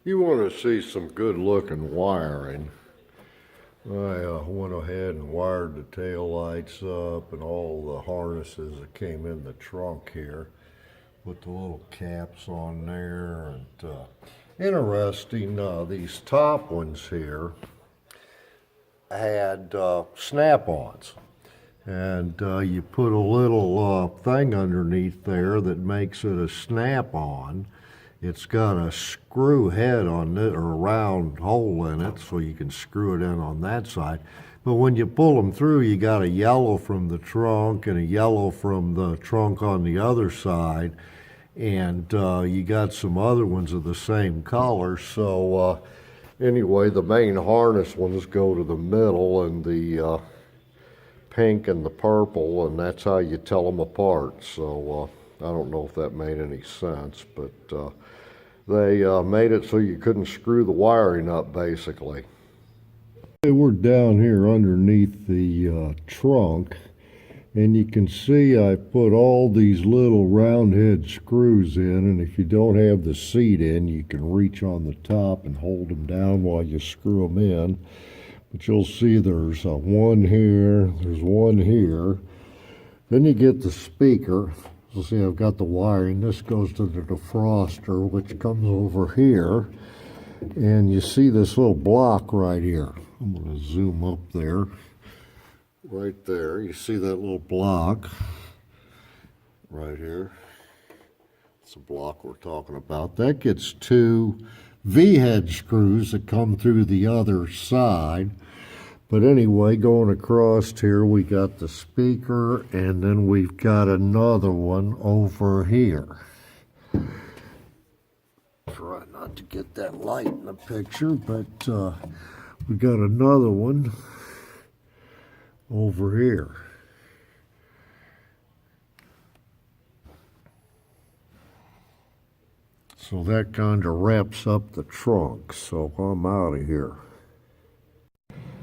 You want to see some good looking wiring. I went ahead and wired the tail lights up and all the harnesses that came in the trunk here. Put the little caps on there. And interesting, these top ones here had snap-ons. And you put a little thing underneath there that makes it a snap-on. It's got a screw head on it, or a round hole in it, so you can screw it in on that side. But when you pull them through, you got a yellow from the trunk and a yellow from the trunk on the other side. And you got some other ones of the same color. So anyway, the main harness ones go to the middle, and the pink and the purple, and that's how you tell them apart. So I don't know if that made any sense, but they made it so you couldn't screw the wiring up, basically. We're down here underneath the trunk, and you can see I put all these little round head screws in, and if you don't have the seat in, you can reach on the top and hold them down while you screw them in. But you'll see there's one here, there's one here. Then you get the speaker. You'll see I've got the wiring. This goes to the defroster, which comes over here. And you see this little block right here. I'm going to zoom up there. Right there. You see that little block right here. It's the block we're talking about. That gets two V-head screws that come through the other side. But anyway, going across here, we got the speaker, and then we've got another one over here. Try not to get that light in the picture, but we got another one over here. So that kind of wraps up the trunk, so I'm out of here.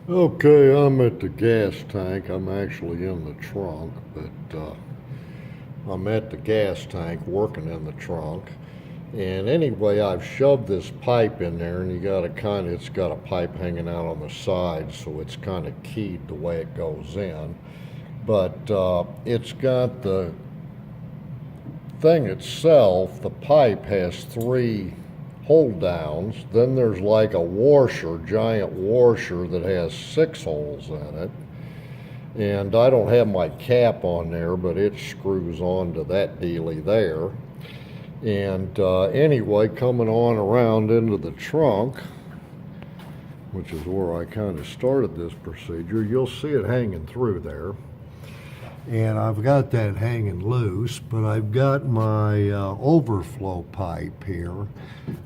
Okay, I'm at the gas tank. I'm actually in the trunk, but I'm at the gas tank working in the trunk. And anyway, I've shoved this pipe in there, and it's got a pipe hanging out on the side, so it's kind of keyed the way it goes in. But it's got the thing itself, the pipe has 3 hold downs. Then there's like a washer, giant washer that has 6 holes in it. And I don't have my cap on there, but it screws onto that dealie there. And anyway, coming on around into the trunk, which is where I kind of started this procedure, you'll see it hanging through there. And I've got that hanging loose, but I've got my overflow pipe here,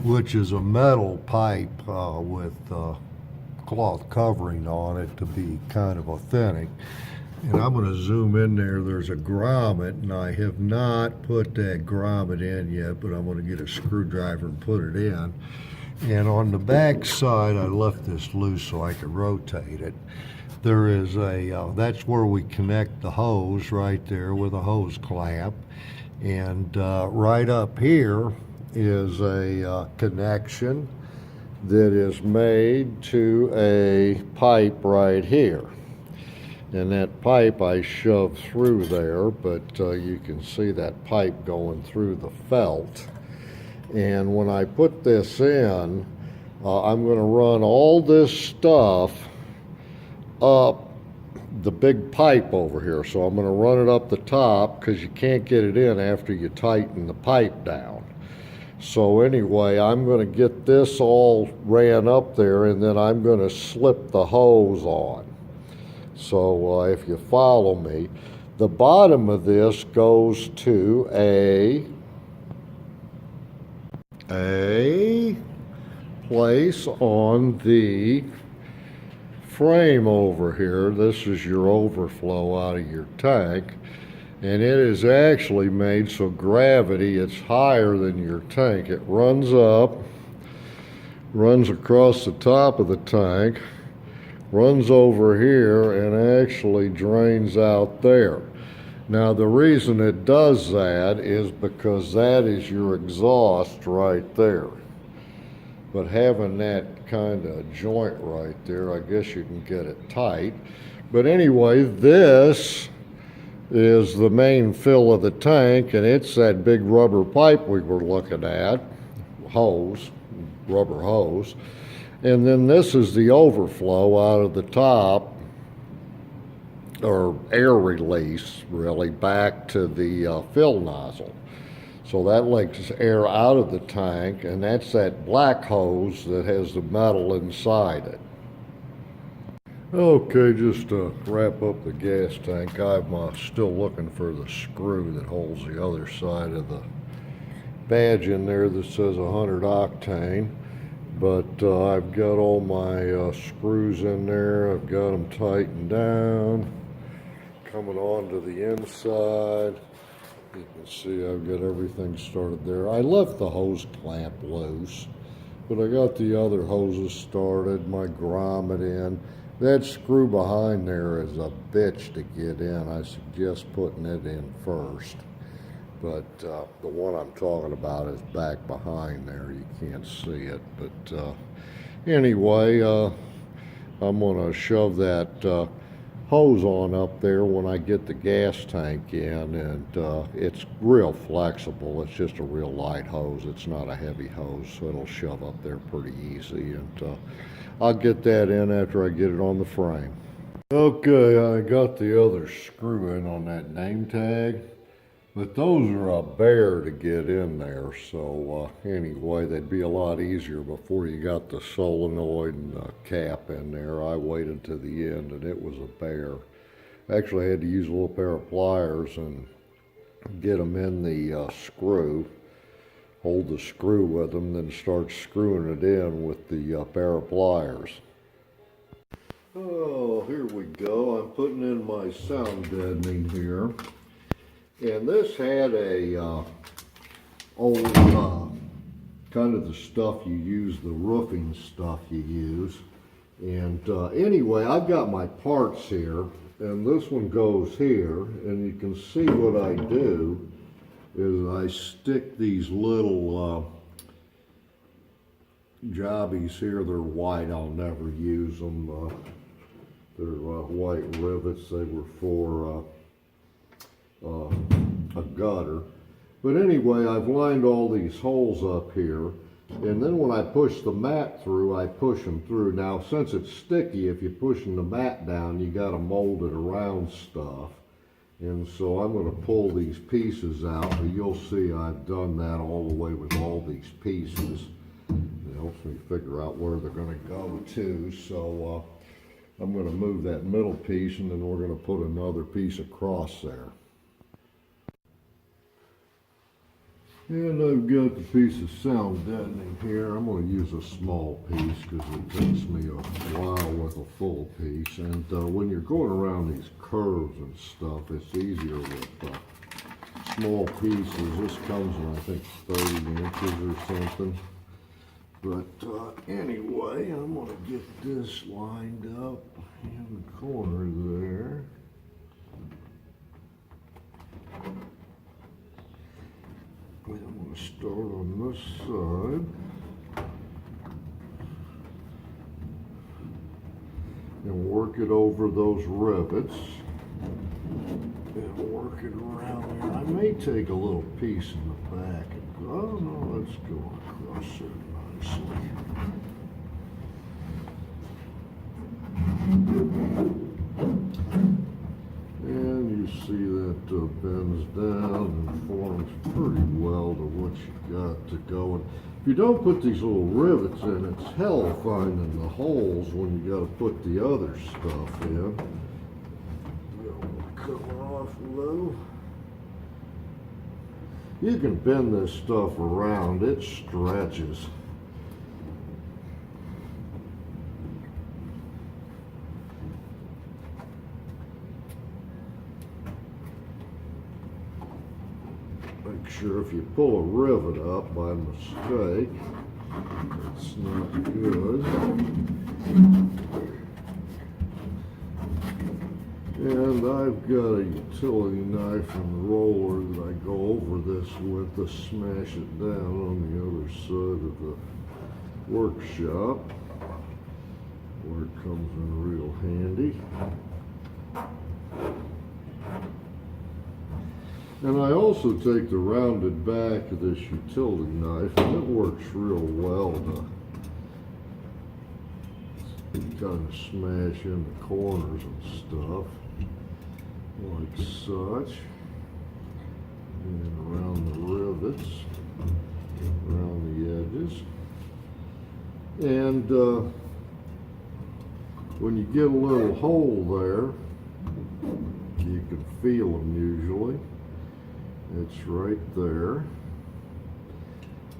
which is a metal pipe with cloth covering on it to be kind of authentic. And I'm going to zoom in there. There's a grommet, and I have not put that grommet in yet, but I'm going to get a screwdriver and put it in. And on the back side, I left this loose so I could rotate it. There is that's where we connect the hose right there with a hose clamp. And right up here is a connection that is made to a pipe right here. And that pipe I shoved through there, but you can see that pipe going through the felt. And when I put this in, I'm going to run all this stuff up the big pipe over here. So I'm going to run it up the top because you can't get it in after you tighten the pipe down. So anyway, I'm going to get this all ran up there, and then I'm going to slip the hose on. So if you follow me, the bottom of this goes to a place on the frame over here. This is your overflow out of your tank, and it is actually made so gravity, it's higher than your tank. It runs up, runs across the top of the tank, runs over here, and actually drains out there. Now the reason it does that is because that is your exhaust right there. but having that kind of joint right there, I guess you can get it tight. But anyway, this is the main fill of the tank, and it's that big rubber pipe we were looking at, hose, rubber hose. And then this is the overflow out of the top, or air release, really, back to the fill nozzle. So that lets air out of the tank, and that's that black hose that has the metal inside it. Okay, just to wrap up the gas tank, I'm still looking for the screw that holds the other side of the badge in there that says 100 octane. But I've got all my screws in there. I've got them tightened down. Coming on to the inside. You can see I've got everything started there. I left the hose clamp loose, but I got the other hoses started, my grommet in. That screw behind there is a bitch to get in. I suggest putting it in first. But the one I'm talking about is back behind there. You can't see it. But anyway, I'm going to shove that hose on up there when I get the gas tank in. And it's real flexible. It's just a real light hose. It's not a heavy hose, so it'll shove up there pretty easy. And I'll get that in after I get it on the frame. Okay, I got the other screw in on that name tag. But those are a bear to get in there, so anyway, they'd be a lot easier before you got the solenoid and the cap in there. I waited to the end, and it was a bear. Actually, I had to use a little pair of pliers and get them in the screw, hold the screw with them, then start screwing it in with the pair of pliers. Oh, here we go. I'm putting in my sound deadening here. And this had a old kind of the stuff you use, the roofing stuff you use. And anyway, I've got my parts here, and this one goes here, and you can see what I do is I stick these little jobbies here. They're white, I'll never use them. They're white rivets. They were for a gutter. But anyway, I've lined all these holes up here, and then when I push the mat through, I push them through. Now, since it's sticky, if you're pushing the mat down, you got to mold it around stuff. And so I'm going to pull these pieces out, but you'll see I've done that all the way with all these pieces. It helps me figure out where they're going to go to. So I'm going to move that middle piece, and then we're going to put another piece across there. And I've got the piece of sound deadening here. I'm going to use a small piece because it takes me a while with a full piece. And when you're going around these curves and stuff, it's easier with small pieces. This comes in, I think, 30 inches or something. But anyway, I'm going to get this lined up in the corner there. I'm going to start on this side and work it over those rivets and work it around there. I may take a little piece in the back and go, oh no, let's go across there nicely. And you see that bends down and forms pretty well to what you got to go. And if you don't put these little rivets in, it's hell finding the holes when you got to put the other stuff in. They'll come off low. You can bend this stuff around, it stretches. Make sure if you pull a rivet up by mistake, it's not good. And I've got a utility knife and roller that I go over this with to smash it down on the other side of the workshop, where it comes in real handy. And I also take the rounded back of this utility knife, and it works real well to kind of smash in the corners and stuff, like such, and around the rivets, around the edges. And when you get a little hole there, you can feel them usually. It's right there.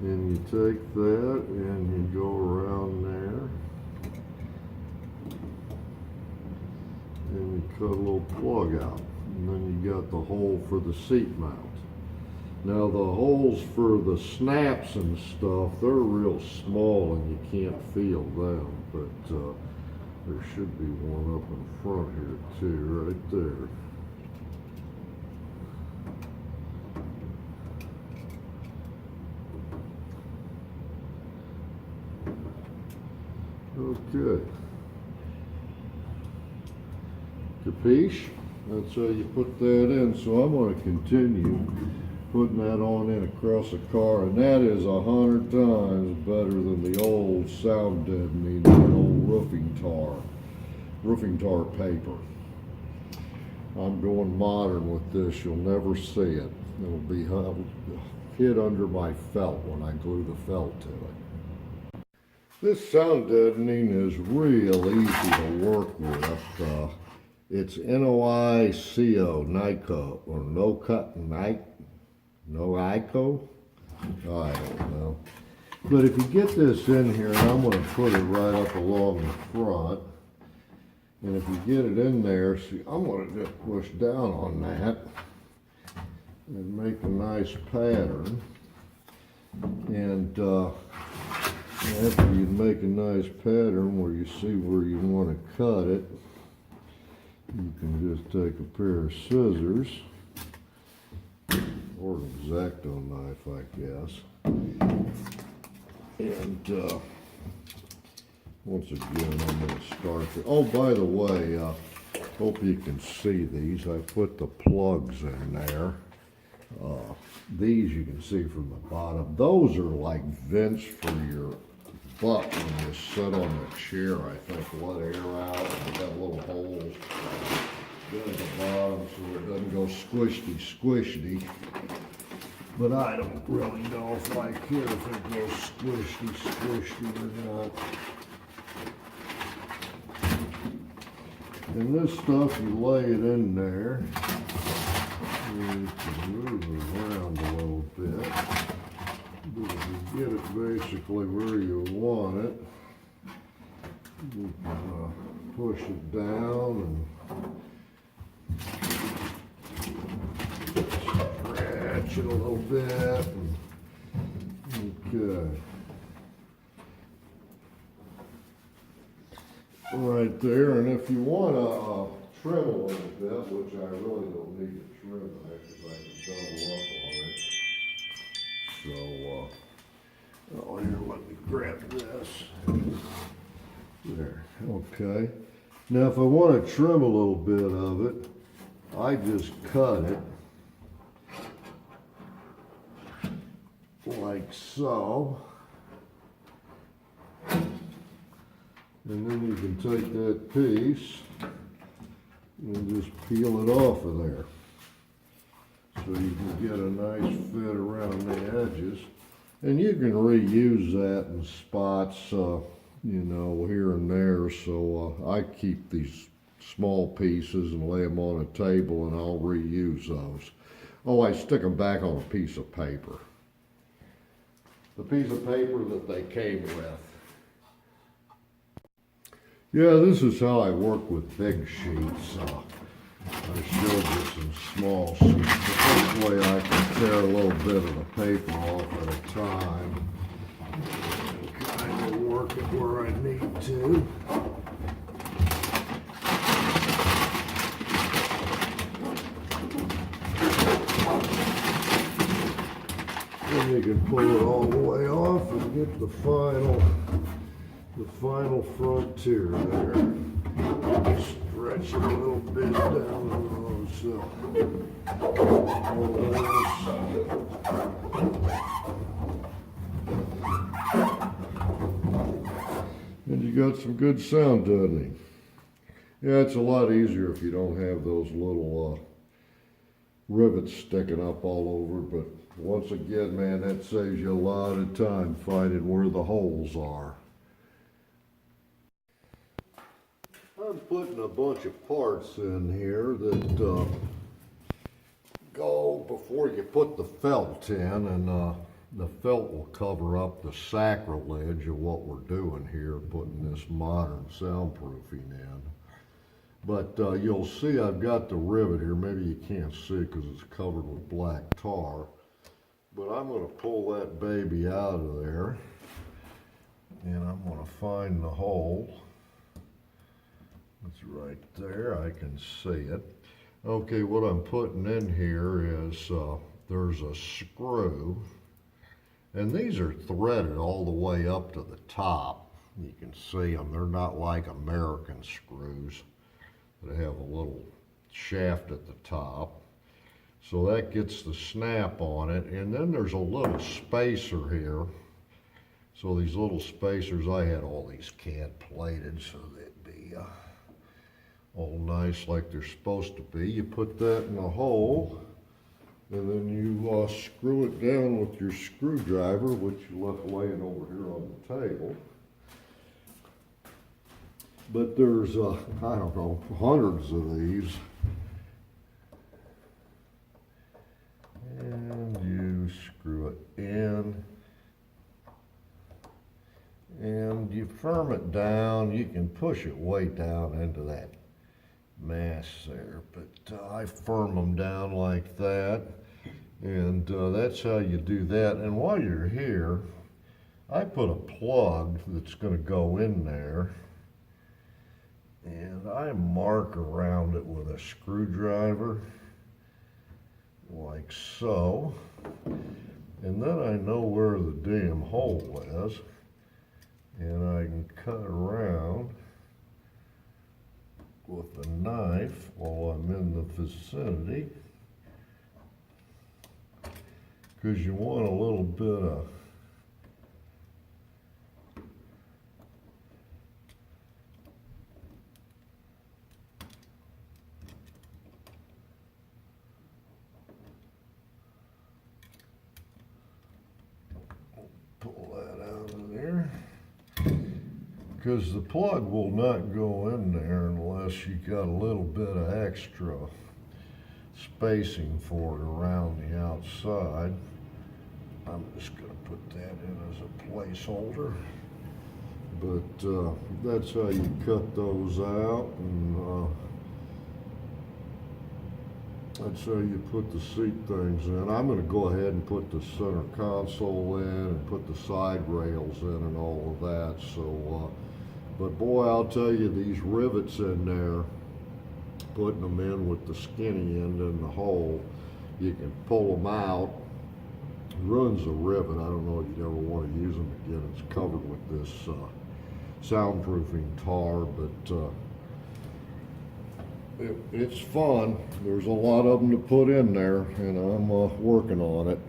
And you take that and you go around there. And you cut a little plug out. And then you got the hole for the seat mount. Now the holes for the snaps and stuff, they're real small and you can't feel them. But there should be one up in front here too, right there. Okay. Capiche? That's how you put that in. So I'm going to continue putting that on in across the car, and that is 100 times better than the old sound deadening, the old roofing tar paper. I'm going modern with this. You'll never see it. It'll be hid under my felt when I glue the felt to it. This sound deadening is real easy to work with. It's NOICO, NICO, or NOICO? I don't know. But if you get this in here, and I'm going to put it right up along the front, and if you get it in there, see, I'm going to just push down on that and make a nice pattern. And after you make a nice pattern where you see where you want to cut it, you can just take a pair of scissors, or an X-Acto knife, I guess. And once again, I'm going to start it. Oh, by the way, hope you can see these. I put the plugs in there. These you can see from the bottom. Those are like vents for your butt when you sit on the chair, I think. Let air out, and got little holes down at the bottom so it doesn't go squishy. But I don't really know if I care if it goes squishy or not. And this stuff, you lay it in there. And you can move it around a little bit. But if you get it basically where you want it, you can push it down and stretch it a little bit. Okay. Right there, and if you want to trim a little bit, which I really don't need to trim it because I can double up on it. So, oh, here, let me grab this. There, okay. Now, if I want to trim a little bit of it, I just cut it like so. And then you can take that piece and just peel it off of there. So you can get a nice fit around the edges. And you can reuse that in spots, you know, here and there. So I keep these small pieces and lay them on a table and I'll reuse those. Oh, I stick them back on a piece of paper. The piece of paper that they came with. Yeah, this is how I work with big sheets. I showed you some small sheets, but this way I can tear a little bit of the paper off at a time and kind of work it where I need to. Then you can pull it all the way off and get the final frontier there. Stretch it a little bit down those and you got some good sound, doesn't he? Yeah, it's a lot easier if you don't have those little rivets sticking up all over, but once again, man, that saves you a lot of time finding where the holes are. I'm putting a bunch of parts in here that go before you put the felt in, and the felt will cover up the sacrilege of what we're doing here, putting this modern soundproofing in. But you'll see I've got the rivet here. Maybe you can't see it because it's covered with black tar. But I'm going to pull that baby out of there, and I'm going to find the hole. It's right there. I can see it. Okay, what I'm putting in here is there's a screw, and these are threaded all the way up to the top. You can see them. They're not like American screws. They have a little shaft at the top. So that gets the snap on it. And then there's a little spacer here. So these little spacers, I had all these can plated so they'd be all nice like they're supposed to be. You put that in the hole, and then you screw it down with your screwdriver, which you left laying over here on the table. But there's, I don't know, hundreds of these. And you screw it in. And you firm it down. You can push it way down into that mass there. But I firm them down like that. And that's how you do that. And while you're here, I put a plug that's going to go in there. And I mark around it with a screwdriver, like so. And then I know where the damn hole is, and I can cut around with a knife while I'm in the vicinity, because you want a little bit of because the plug will not go in there unless you got a little bit of extra spacing for it around the outside. I'm just going to put that in as a placeholder. But that's how you cut those out, and that's how you put the seat things in. I'm going to go ahead and put the center console in and put the side rails in and all of that. So, but boy, I'll tell you, these rivets in there, putting them in with the skinny end in the hole, you can pull them out. It ruins the rivet. I don't know if you'd ever want to use them again. It's covered with this soundproofing tar, but it's fun. There's a lot of them to put in there, and I'm working on it.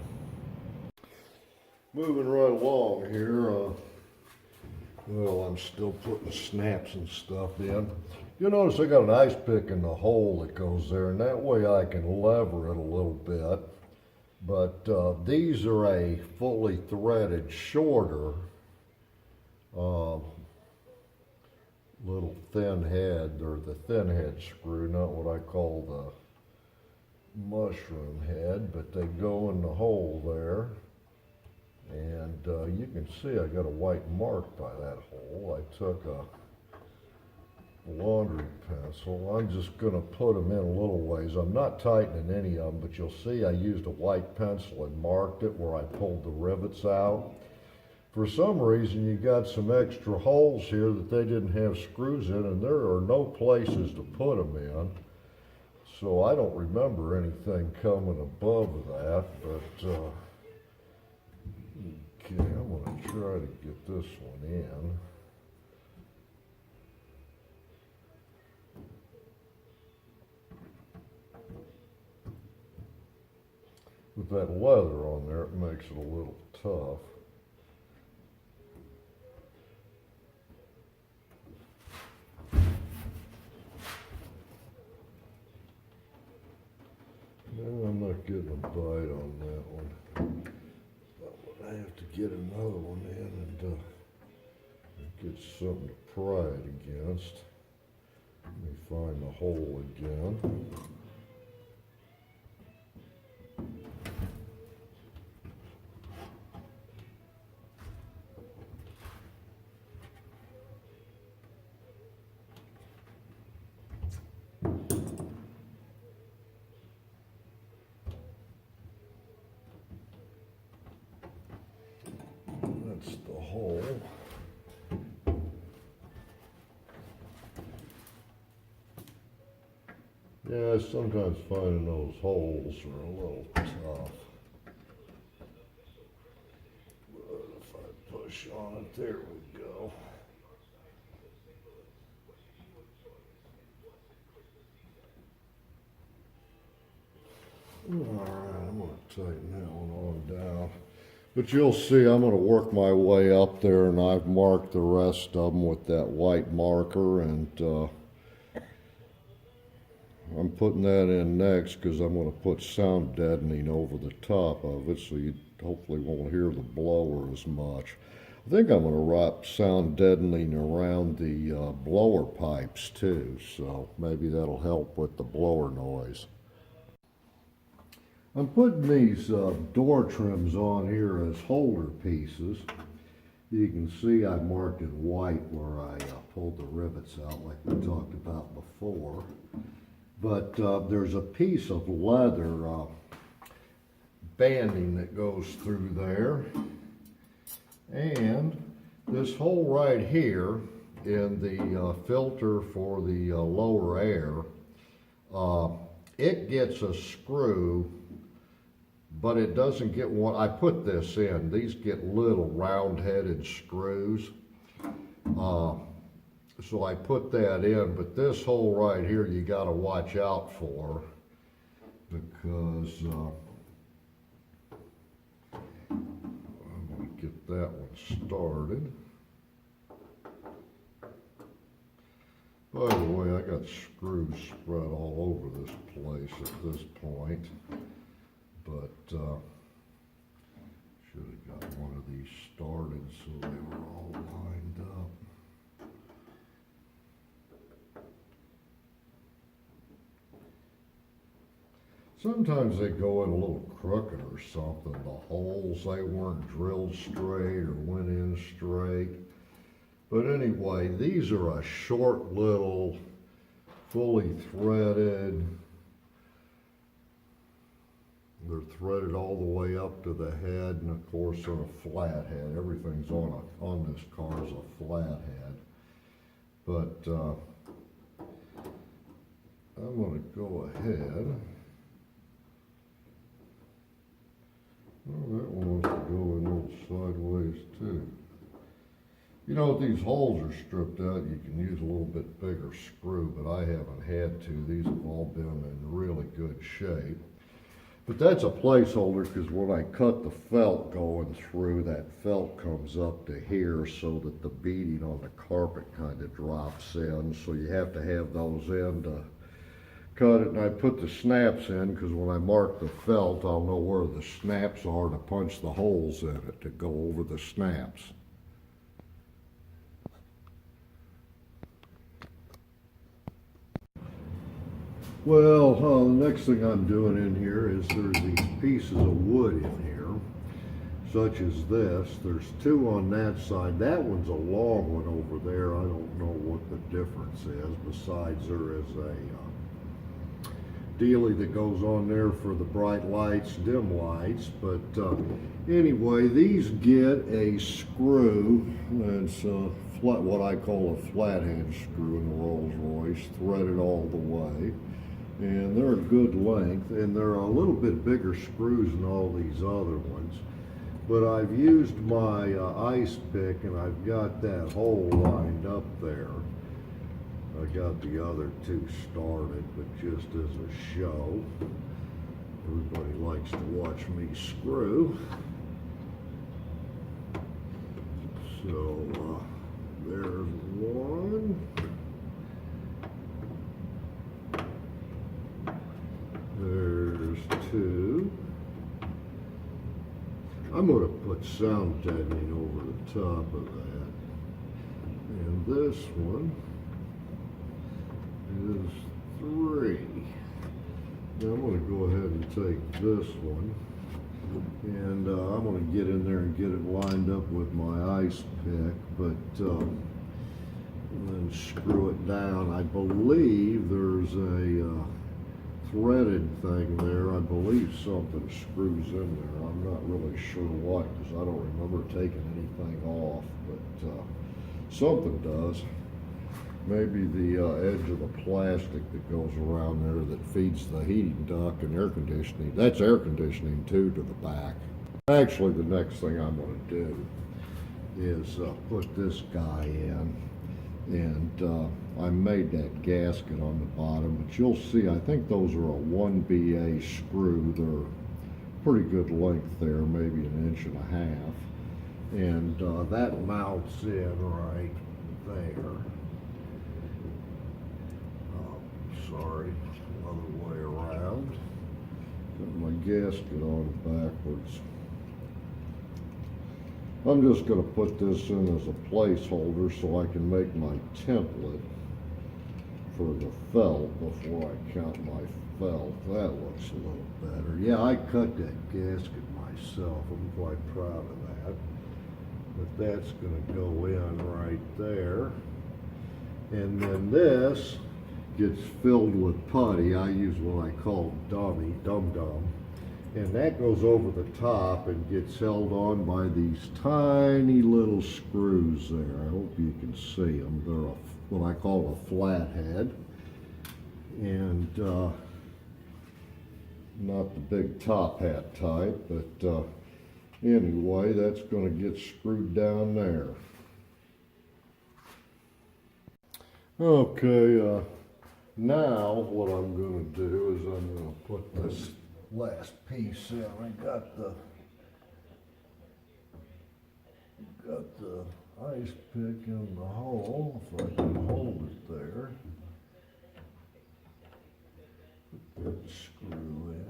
Moving right along here, well, I'm still putting snaps and stuff in. You'll notice I got an ice pick in the hole that goes there, and that way I can lever it a little bit. But these are a fully threaded, shorter, little thin head, or the thin head screw, not what I call the mushroom head, but they go in the hole there. And you can see I got a white mark by that hole. I took a laundry pencil. I'm just going to put them in a little ways. I'm not tightening any of them, but you'll see I used a white pencil and marked it where I pulled the rivets out. For some reason, you got some extra holes here that they didn't have screws in, and there are no places to put them in. So I don't remember anything coming above that, but okay, I'm going to try to get this one in. with that leather on there, it makes it a little tough. No, I'm not getting a bite on that one. I have to get another one in and get something to pry it against. Let me find the hole again. That's the hole. Yeah, sometimes finding those holes are a little tough. But if I push on it, there we go. Alright, I'm going to tighten that one on down. But you'll see I'm going to work my way up there, and I've marked the rest of them with that white marker, and I'm putting that in next because I'm going to put sound deadening over the top of it so you hopefully won't hear the blower as much. I think I'm going to wrap sound deadening around the blower pipes too, so maybe that'll help with the blower noise. I'm putting these door trims on here as holder pieces. You can see I marked in white where I pulled the rivets out like we talked about before. But there's a piece of leather banding that goes through there. And this hole right here in the filter for the lower air, it gets a screw, but it doesn't get one. I put this in. These get little round-headed screws. So I put that in, but this hole right here you got to watch out for because I'm going to get that one started. By the way, I got screws spread all over this place at this point, but should have got one of these started so they were all lined up. Sometimes they go in a little crooked or something. The holes, they weren't drilled straight or went in straight. But anyway, these are a short little, fully threaded. They're threaded all the way up to the head, and of course on a flat head. Everything's on this car is a flat head. But I'm going to go ahead. Oh, that one wants to go in a little sideways too. You know, if these holes are stripped out, you can use a little bit bigger screw, but I haven't had to. These have all been in really good shape. But that's a placeholder because when I cut the felt going through, that felt comes up to here so that the beading on the carpet kind of drops in. So you have to have those in to cut it, and I put the snaps in because when I mark the felt, I'll know where the snaps are to punch the holes in it to go over the snaps. Well, the next thing I'm doing in here is there's these pieces of wood in here, such as this. There's two on that side. That one's a long one over there. I don't know what the difference is, besides there is a dealie that goes on there for the bright lights, dim lights. But anyway, these get a screw. It's what I call a flathead screw in the Rolls Royce, threaded all the way. And they're a good length, and they're a little bit bigger screws than all these other ones. But I've used my ice pick, and I've got that hole lined up there. I got the other two started, but just as a show. Everybody likes to watch me screw. So there's one. There's two. I'm going to put sound deadening over the top of that. And this one is three. Now I'm going to go ahead and take this one, and I'm going to get in there and get it lined up with my ice pick, but then screw it down. I believe there's a threaded thing there. I believe something screws in there. I'm not really sure what, because I don't remember taking anything off, but something does. Maybe the edge of the plastic that goes around there that feeds the heating duct and air conditioning. That's air conditioning too, to the back. Actually, the next thing I'm going to do is put this guy in. And I made that gasket on the bottom, but you'll see, I think those are a 1BA screw. They're pretty good length there, maybe 1.5 inches. And that mounts in right there. Sorry, other way around. Got my gasket on backwards. I'm just going to put this in as a placeholder so I can make my template for the felt before I count my felt. That looks a little better. Yeah, I cut that gasket myself. I'm quite proud of that. But that's going to go in right there. And then this gets filled with putty. I use what I call dum-dum. And that goes over the top and gets held on by these tiny little screws there. I hope you can see them. They're what I call a flathead. And not the big top hat type, but anyway, that's going to get screwed down there. Okay, now what I'm going to do is I'm going to put this last piece in. I got the ice pick in the hole, if I can hold it there. Put that screw in.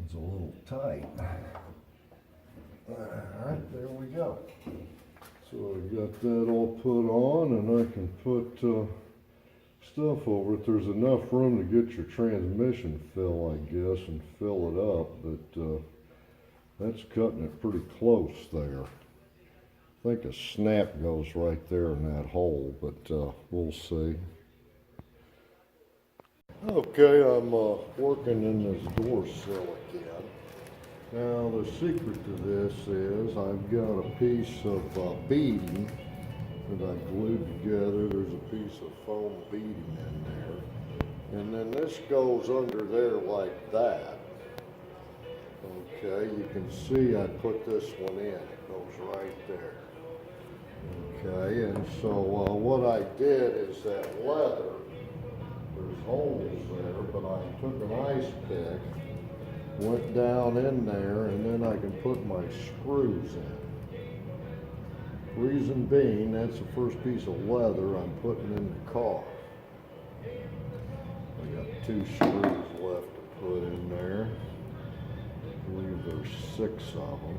It's a little tight. Alright, there we go. So I got that all put on, and I can put stuff over it. There's enough room to get your transmission fill, I guess, and fill it up, but that's cutting it pretty close there. I think a snap goes right there in that hole, but we'll see. Okay, I'm working in this door sill again. Now the secret to this is I've got a piece of beading that I glued together. There's a piece of foam beading in there. And then this goes under there like that. Okay, you can see I put this one in. It goes right there. Okay, and so what I did is that leather, there's holes there, but I took an ice pick, went down in there, and then I can put my screws in. Reason being, that's the first piece of leather I'm putting in the car. I got 2 screws left to put in there. I believe there's 6 of them.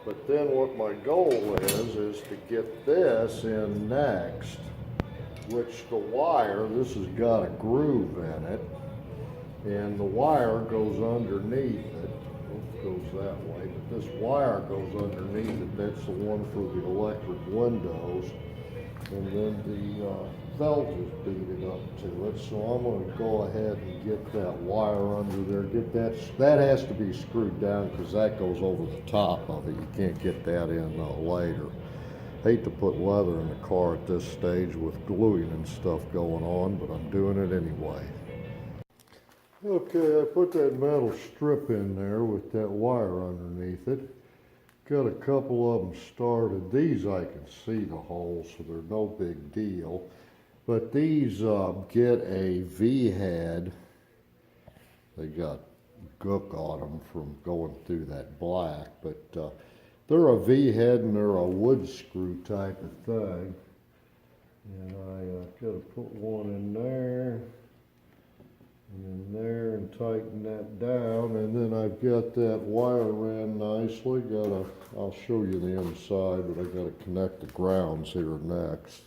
But then what my goal is to get this in next, which the wire, this has got a groove in it, and the wire goes underneath it. It goes that way, but this wire goes underneath it. That's the one for the electric windows, and then the felt is beaded up to it. So I'm going to go ahead and get that wire under there. Get that has to be screwed down because that goes over the top of it. You can't get that in later. Hate to put leather in the car at this stage with gluing and stuff going on, but I'm doing it anyway. Okay, I put that metal strip in there with that wire underneath it. Got a couple of them started. These I can see the holes, so they're no big deal. But these get a V-head. They got gook on them from going through that black, but they're a V-head and they're a wood screw type of thing. And I got to put one in there and in there and tighten that down. And then I've got that wire ran nicely. I'll show you the inside, but I got to connect the grounds here next.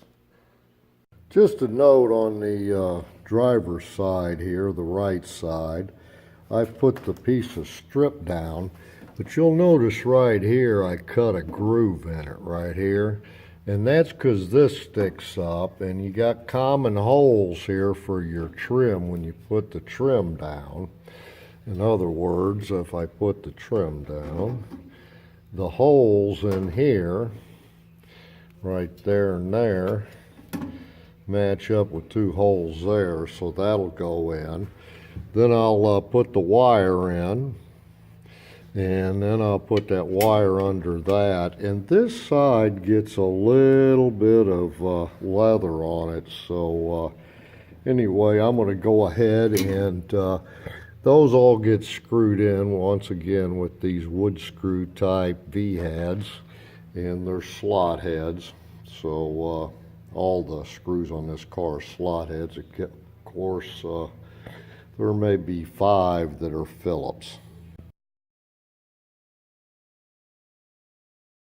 Just a note on the driver's side here, the right side, I've put the piece of strip down, but you'll notice right here I cut a groove in it right here, and that's because this sticks up, and you got common holes here for your trim when you put the trim down. In other words, if I put the trim down, the holes in here, right there and there, match up with two holes there, so that'll go in. Then I'll put the wire in, and then I'll put that wire under that, and this side gets a little bit of leather on it, so anyway, I'm going to go ahead and those all get screwed in once again with these wood screw type V-heads, and they're slot heads, so all the screws on this car are slot heads. Of course, there may be 5 that are Phillips.